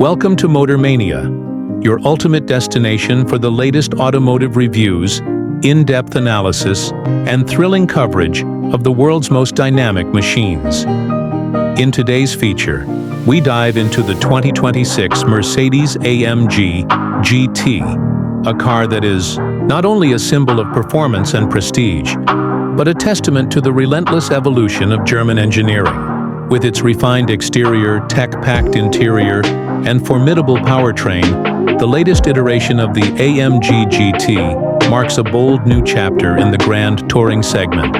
Welcome to Motor Mania, your ultimate destination for the latest automotive reviews, in-depth analysis, and thrilling coverage of the world's most dynamic machines. In today's feature, we dive into the 2026 Mercedes AMG GT, a car that is not only a symbol of performance and prestige, but a testament to the relentless evolution of German engineering. With its refined exterior, tech-packed interior, and formidable powertrain, the latest iteration of the AMG GT marks a bold new chapter in the grand touring segment.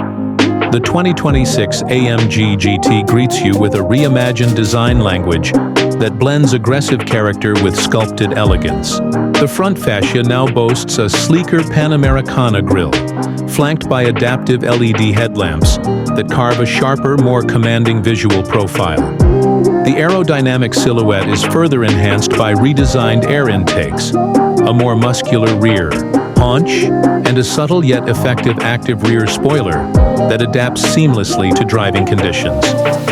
The 2026 AMG GT greets you with a reimagined design language that blends aggressive character with sculpted elegance. The front fascia now boasts a sleeker Panamericana grille, flanked by adaptive LED headlamps that carve a sharper, more commanding visual profile. The aerodynamic silhouette is further enhanced by redesigned air intakes, a more muscular rear, haunch, and a subtle yet effective active rear spoiler that adapts seamlessly to driving conditions.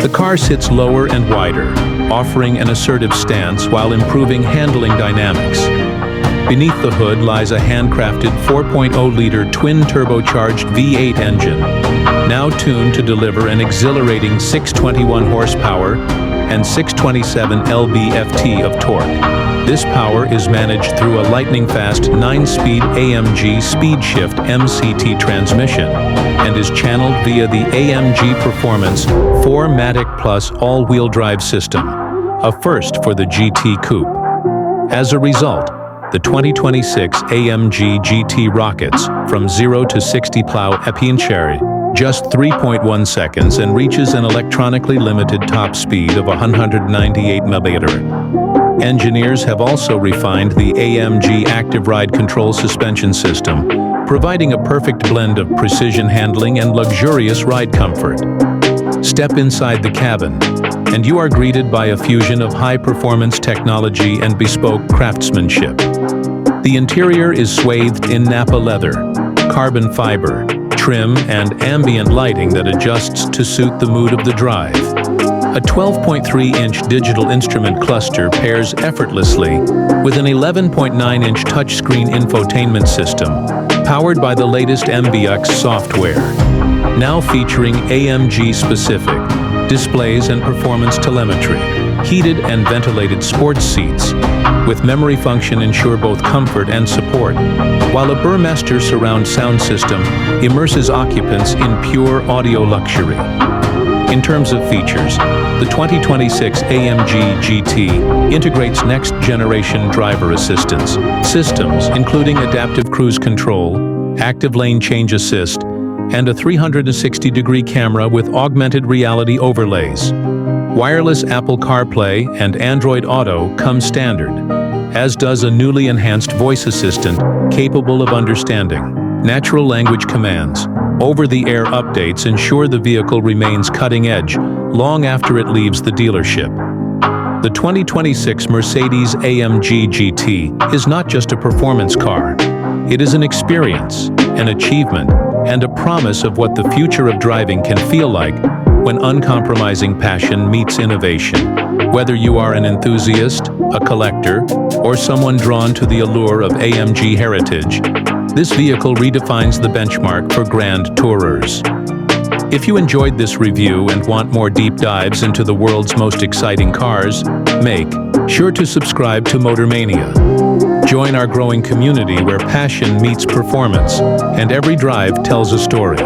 The car sits lower and wider, offering an assertive stance while improving handling dynamics. Beneath the hood lies a handcrafted 4.0-liter twin-turbocharged V8 engine, now tuned to deliver an exhilarating 621 horsepower and 627 lb-ft of torque. This power is managed through a lightning-fast 9-speed AMG Speed Shift MCT transmission and is channeled via the AMG Performance 4MATIC Plus all-wheel drive system, a first for the GT Coupe. As a result, the 2026 AMG GT rockets from 0 to 60 plow epitome just 3.1 seconds and reaches an electronically limited top speed of 198 mph. Engineers have also refined the AMG Active Ride Control suspension system, providing a perfect blend of precision handling and luxurious ride comfort. Step inside the cabin, and you are greeted by a fusion of high-performance technology and bespoke craftsmanship. The interior is swathed in Nappa leather, carbon fiber, trim, and ambient lighting that adjusts to suit the mood of the drive. A 12.3-inch digital instrument cluster pairs effortlessly with an 11.9-inch touchscreen infotainment system, powered by the latest MBUX software, now featuring AMG-specific displays and performance telemetry. Heated and ventilated sports seats with memory function ensure both comfort and support, while a Burmester surround sound system immerses occupants in pure audio luxury. In terms of features, the 2026 AMG GT integrates next-generation driver assistance systems, including adaptive cruise control, active lane change assist, and a 360-degree camera with augmented reality overlays. Wireless Apple CarPlay and Android Auto come standard, as does a newly enhanced voice assistant capable of understanding natural language commands. Over-the-air updates ensure the vehicle remains cutting-edge long after it leaves the dealership. The 2026 Mercedes AMG GT is not just a performance car. It is an experience, an achievement, and a promise of what the future of driving can feel like when uncompromising passion meets innovation. Whether you are an enthusiast, a collector, or someone drawn to the allure of AMG heritage, this vehicle redefines the benchmark for grand tourers. If you enjoyed this review and want more deep dives into the world's most exciting cars, make sure to subscribe to Motor Mania. Join our growing community where passion meets performance, and every drive tells a story.